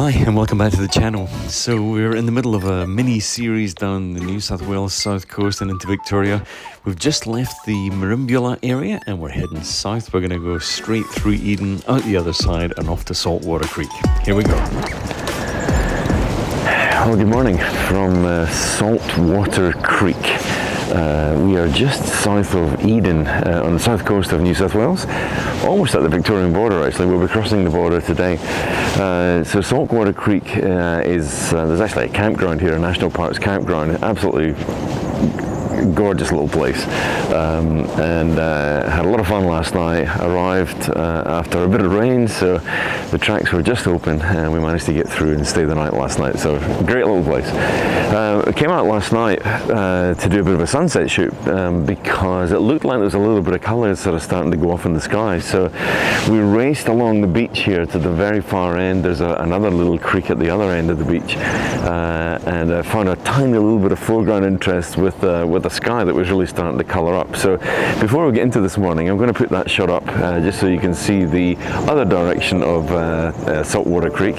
Hi and welcome back to the channel. So we're in the middle of a mini series down the New South Wales South Coast and into Victoria. We've just left the Merimbula area and we're heading south. We're going to go straight through Eden, out the other side and off to Saltwater Creek. Here we go. Well, good morning from Saltwater Creek. We are just south of Eden on the south coast of New South Wales, almost at the Victorian border actually. We'll be crossing the border today. So Saltwater Creek there's actually a campground here, a national parks campground, absolutely gorgeous little place, and had a lot of fun last night. Arrived after a bit of rain, so the tracks were just open and we managed to get through and stay the night last night. So great little place. Came out last night to do a bit of a sunset shoot because it looked like there was a little bit of colour sort of starting to go off in the sky. So we raced along the beach here to the very far end. There's another little creek at the other end of the beach, and found a tiny little bit of foreground interest with the sky that was really starting to colour up. So before we get into this morning, I'm going to put that shot up just so you can see the other direction of Saltwater Creek.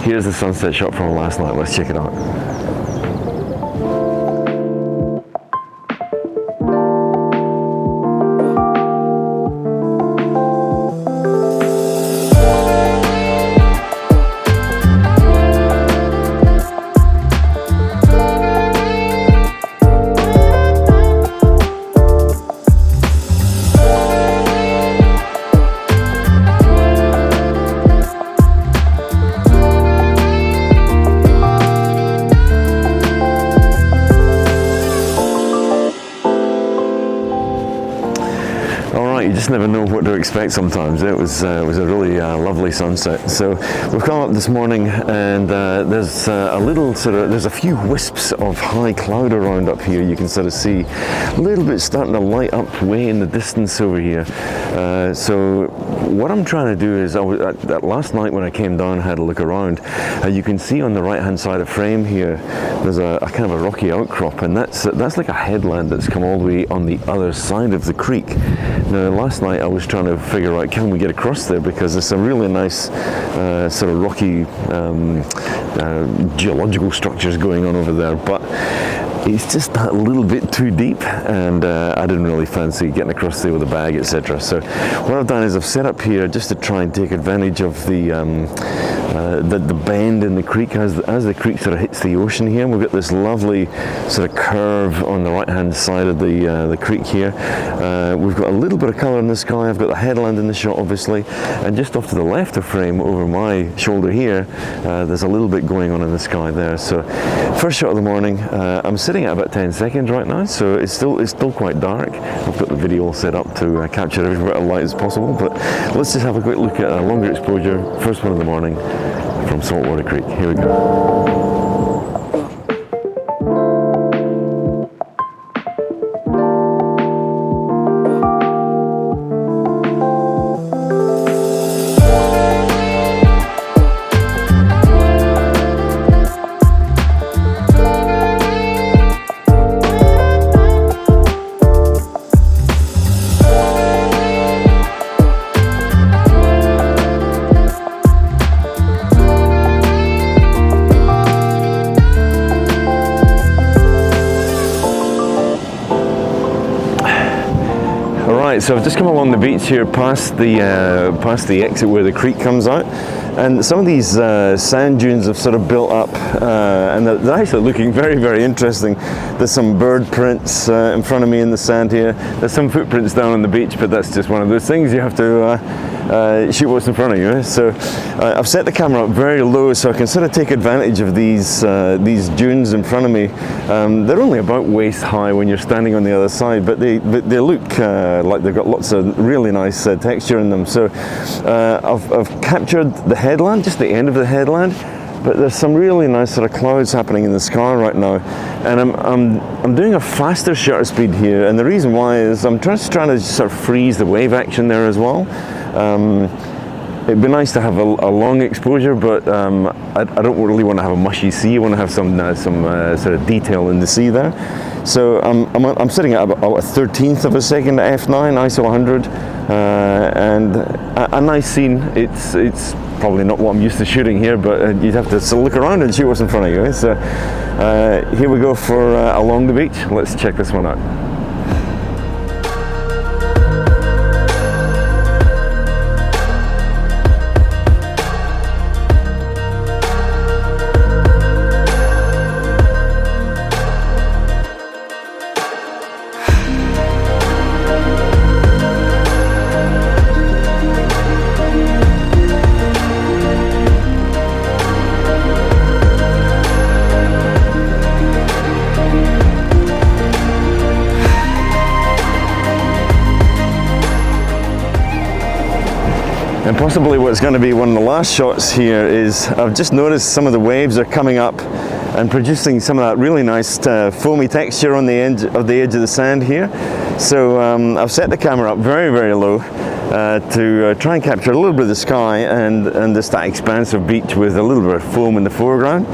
Here's the sunset shot from last night. Let's check it out. You just never know what to expect sometimes. It was a really lovely sunset. So we've come up this morning and there's there's a few wisps of high cloud around up here. You can sort of see a little bit starting to light up way in the distance over here. So what I'm trying to do is, last night when I came down, had a look around, you can see on the right hand side of frame here, there's a kind of a rocky outcrop, and that's like a headland that's come all the way on the other side of the creek. Now last night I was trying to figure out, can we get across there, because there's some really nice sort of rocky geological structures going on over there, but it's just that little bit too deep, and I didn't really fancy getting across there with a bag, etc. So what I've done is I've set up here just to try and take advantage of the bend in the creek as the creek sort of hits the ocean here. We've got this lovely sort of curve on the right hand side of the creek here. We've got a little bit of colour in the sky. I've got the headland in the shot obviously, and just off to the left of frame over my shoulder here, there's a little bit going on in the sky there. So first shot of the morning. I'm sitting at about 10 seconds right now, so it's still quite dark. I've got the video all set up to capture every bit of light as possible, but let's just have a quick look at a longer exposure, first one in the morning from Saltwater Creek. Here we go. So I've just come along the beach here past the exit where the creek comes out, and some of these sand dunes have sort of built up, and they're actually looking very, very interesting. There's some bird prints in front of me in the sand here. There's some footprints down on the beach, but that's just one of those things. You have to shoot what's in front of you. So I've set the camera up very low so I can sort of take advantage of these dunes in front of me. They're only about waist high when you're standing on the other side, but they look like they've got lots of really nice texture in them. So I've captured the headland, just the end of the headland, but there's some really nice sort of clouds happening in the sky right now, and I'm doing a faster shutter speed here, and the reason why is I'm just trying to sort of freeze the wave action there as well. It'd be nice to have a long exposure, but I don't really want to have a mushy sea. I want to have some sort of detail in the sea there. So I'm sitting at about a 1/13 of a second at f9 ISO 100, and a nice scene. It's probably not what I'm used to shooting here, but you'd have to sort of look around and shoot what's in front of you. So here we go for along the beach. Let's check this one out. And possibly what's going to be one of the last shots here is I've just noticed some of the waves are coming up and producing some of that really nice foamy texture on the edge of the sand here. So I've set the camera up very, very low to try and capture a little bit of the sky and just that expansive beach with a little bit of foam in the foreground.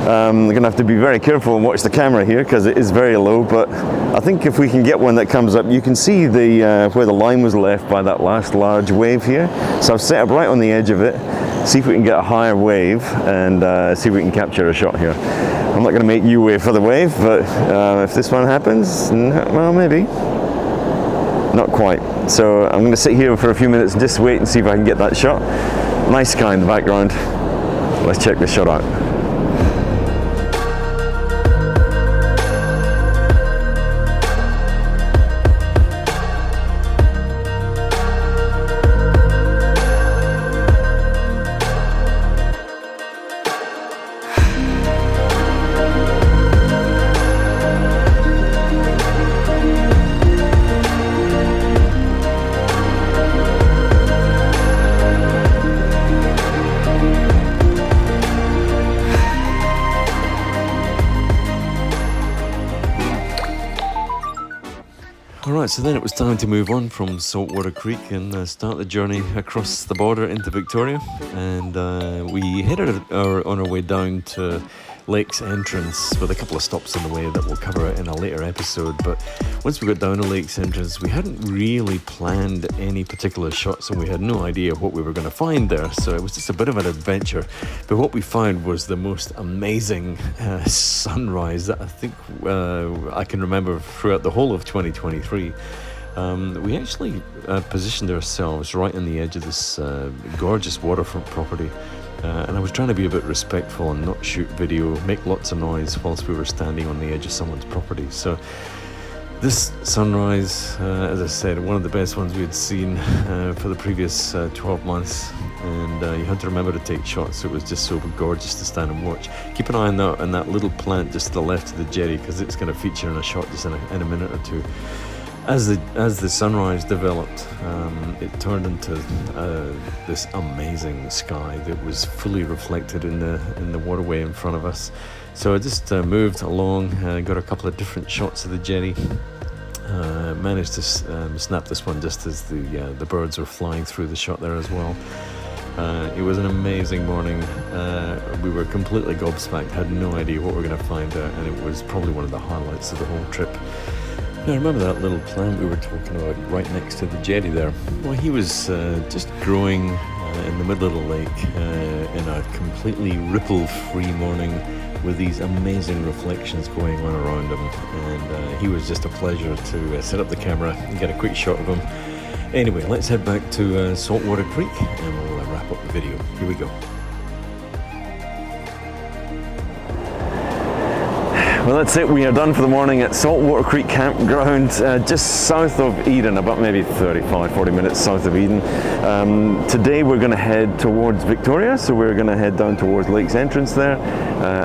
I'm going to have to be very careful and watch the camera here because it is very low, but I think if we can get one that comes up, you can see the where the line was left by that last large wave here. So I've set up right on the edge of it, see if we can get a higher wave and see if we can capture a shot here. I'm not going to make you wait for the wave, but if this one happens, well, maybe. Not quite. So I'm going to sit here for a few minutes and just wait and see if I can get that shot. Nice sky in the background. Let's check this shot out. Alright, so then it was time to move on from Saltwater Creek and start the journey across the border into Victoria. And we headed on our way down to Lake's entrance with a couple of stops on the way that we'll cover in a later episode. But once we got down to Lake's entrance, we hadn't really planned any particular shots and we had no idea what we were going to find there. So it was just a bit of an adventure. But what we found was the most amazing sunrise that I think I can remember throughout the whole of 2023. We actually positioned ourselves right on the edge of this gorgeous waterfront property. And I was trying to be a bit respectful and not shoot video, make lots of noise whilst we were standing on the edge of someone's property. So this sunrise, as I said, one of the best ones we had seen for the previous 12 months. And you had to remember to take shots. It was just so gorgeous to stand and watch. Keep an eye on that little plant just to the left of the jetty because it's going to feature in a shot just in a minute or two. As the sunrise developed, it turned into this amazing sky that was fully reflected in the waterway in front of us. So I just moved along, got a couple of different shots of the jetty. Managed to snap this one just as the birds were flying through the shot there as well. It was an amazing morning. We were completely gobsmacked, had no idea what we were going to find there, and it was probably one of the highlights of the whole trip. Now, remember that little plant we were talking about right next to the jetty there? Well, he was just growing in the middle of the lake in a completely ripple-free morning with these amazing reflections going on around him. And he was just a pleasure to set up the camera and get a quick shot of him. Anyway, let's head back to Saltwater Creek and we'll wrap up the video. Here we go. Well, that's it. We are done for the morning at Saltwater Creek Campground, just south of Eden, about maybe 35-40 minutes south of Eden. Today we're going to head towards Victoria, so we're going to head down towards Lake's entrance there,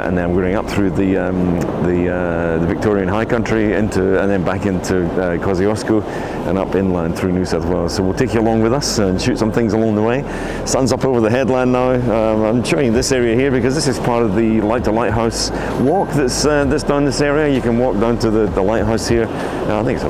and then we're going up through the Victorian High Country and then back into Kosciuszko and up inland through New South Wales. So we'll take you along with us and shoot some things along the way. Sun's up over the headland now. I'm showing you this area here because this is part of the Light to Lighthouse walk that's down this area. You can walk down to the lighthouse here. I think it's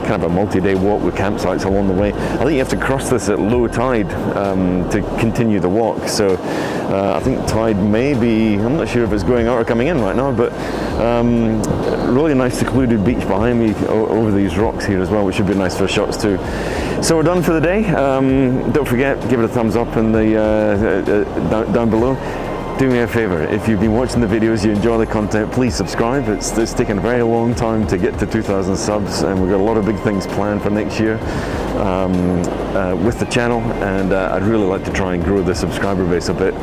kind of a multi-day walk with campsites along the way. I think you have to cross this at low tide to continue the walk. So I think tide may be, I'm not sure if it's going out or coming in right now, but really nice secluded beach behind me over these rocks here as well, which should be nice for shots too. So we're done for the day. Don't forget, give it a thumbs up in the down below. Do me a favor, if you've been watching the videos, you enjoy the content, please subscribe. It's taken a very long time to get to 2,000 subs, and we've got a lot of big things planned for next year with the channel, and I'd really like to try and grow the subscriber base a bit.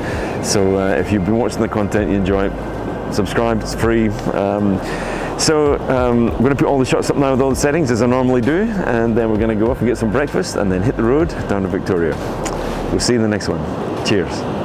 So if you've been watching the content, you enjoy it, subscribe, it's free. I'm going to put all the shots up now with all the settings as I normally do, and then we're going to go off and get some breakfast and then hit the road down to Victoria. We'll see you in the next one. Cheers.